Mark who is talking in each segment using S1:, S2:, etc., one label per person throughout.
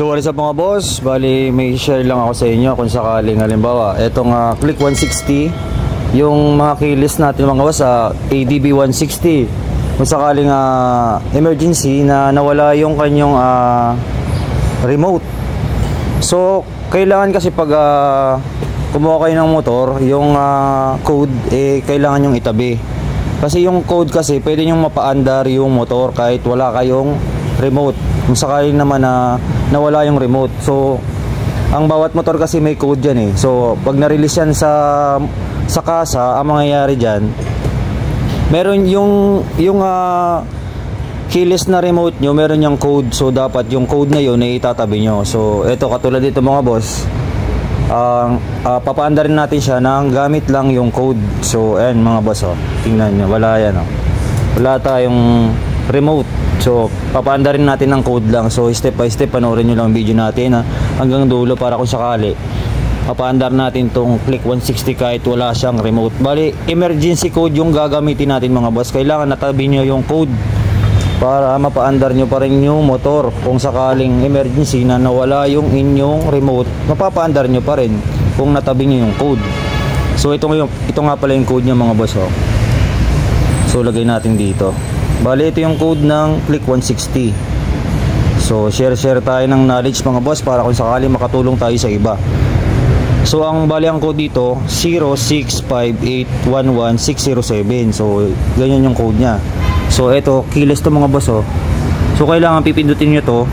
S1: So what is up mga boss, bali may share lang ako sa inyo kung sakaling halimbawa etong Click 160, yung mga keyless natin mga boss ADB 160, kung sakaling emergency na nawala yung kanyang remote. So kailangan kasi pag kumuha kayo ng motor, yung code kailangan yung itabi, kasi yung code kasi pwede nyong mapaandar yung motor kahit wala kayong remote. Kung sakaling naman nawala yung remote, so ang bawat motor kasi may code dyan So pag na-release yan sa kasa, ang mangyayari dyan, meron yung keyless na remote nyo, meron yung code. So dapat yung code na yun ay itatabi nyo. So eto, katulad dito mga boss, papaandarin natin siya ng gamit lang yung code. So ayan mga boss, tingnan nyo, wala yan wala tayong remote. So papaandarin natin ng code lang. So step by step panoorin nyo lang ang video natin hanggang dulo, para kung sakali papaandar natin tong Click 160 kahit wala siyang remote. Bali emergency code yung gagamitin natin mga boss. Kailangan natabi nyo yung code para mapaandar nyo pa rin yung motor. Kung sakaling emergency na nawala yung inyong remote, mapapaandar nyo pa rin kung natabi nyo yung code. So ito nga pala yung code nya mga boss So lagay natin dito. Bali ito yung code ng Click 160. So share tayo ng knowledge mga boss, para kung sakali makatulong tayo sa iba. So ang bali ang code dito 065811607. So ganyan yung code nya. So ito keyless to mga boss So kailangan pipindutin nyo to,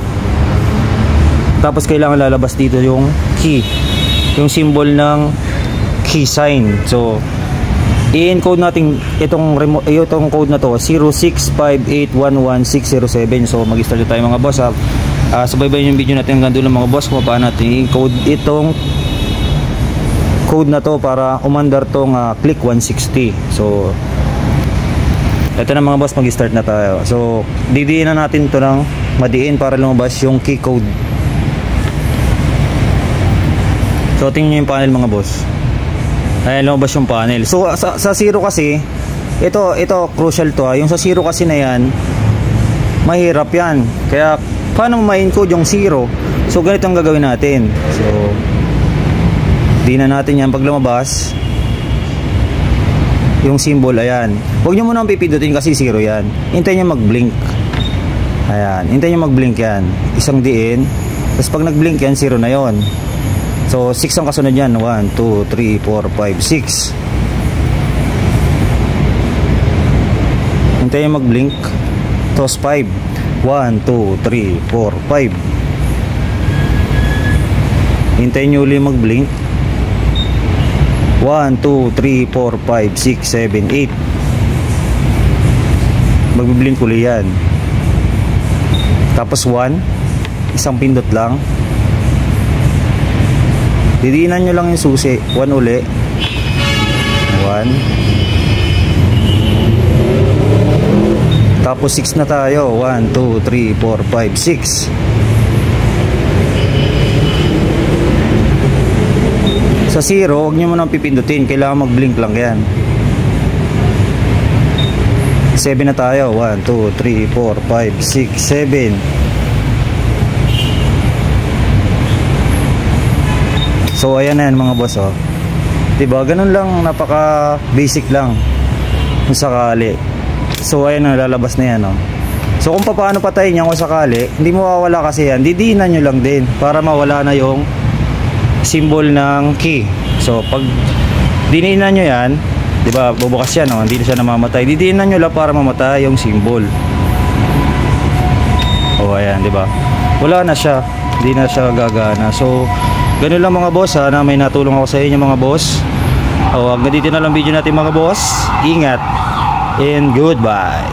S1: tapos kailangan lalabas dito yung key, yung symbol ng key sign. So i-encode natin itong code na to 065811607. So mag-start tayo mga boss subaybayan yung video natin hanggang dulo mga boss kung paano natin i-encode itong code na to para umandar tong Click 160. So ito na mga boss, mag-start na tayo. So didiin na natin to ng madiin para lumabas yung key code. So tingnan nyo yung panel mga boss. Ayan, lumabas yung panel. So sa zero kasi ito crucial to yung sa zero kasi na yan, mahirap yan. Kaya paano ma-encode yung zero? So ganito ang gagawin natin. So di na natin yan. Pag lumabas yung symbol, ayan, huwag nyo muna pipindutin kasi zero yan. Hintayin nyo mag-blink. Ayan, hintayin nyo mag-blink yan. Isang diin. Tapos pag nag-blink yan, zero na yon. So 6 ang kasunod yan. 1, 2, 3, 4, 5, 6. Hintayin nyo mag-blink. Tapos 5. 1, 2, 3, 4, 5. Hintayin nyo ulit mag-blink. 1, 2, 3, 4, 5, 6, 7, 8. Magbiblink ulit yan. Tapos 1. Isang pindot lang. Didiinan nyo lang yung susi. 1 ulit. 1. Tapos 6 na tayo. 1, 2, 3, 4, 5, 6. Sa zero, huwag nyo munang pipindutin. Kailangan mag-blink lang yan. 7 na tayo. 1, 2, 3, 4, 5, 6, 7. So ayan na yan mga boss diba? Ganun lang, napaka basic lang kung sakali. So ayan na, lalabas na yan So kung paano patayin yan kung sakali, hindi mawawala kasi yan. Didiinan nyo lang din para mawala na yung symbol ng key. So pag diniinan nyo yan, diba, bubukas yan hindi na siya namamatay. Didiinan nyo lang para mamatay yung symbol. Ayan, diba, wala na siya, hindi na siya gagana. So ganun lang mga boss, na may natulong ako sa inyo mga boss. Hanggang dito na lang video natin mga boss. Ingat and goodbye.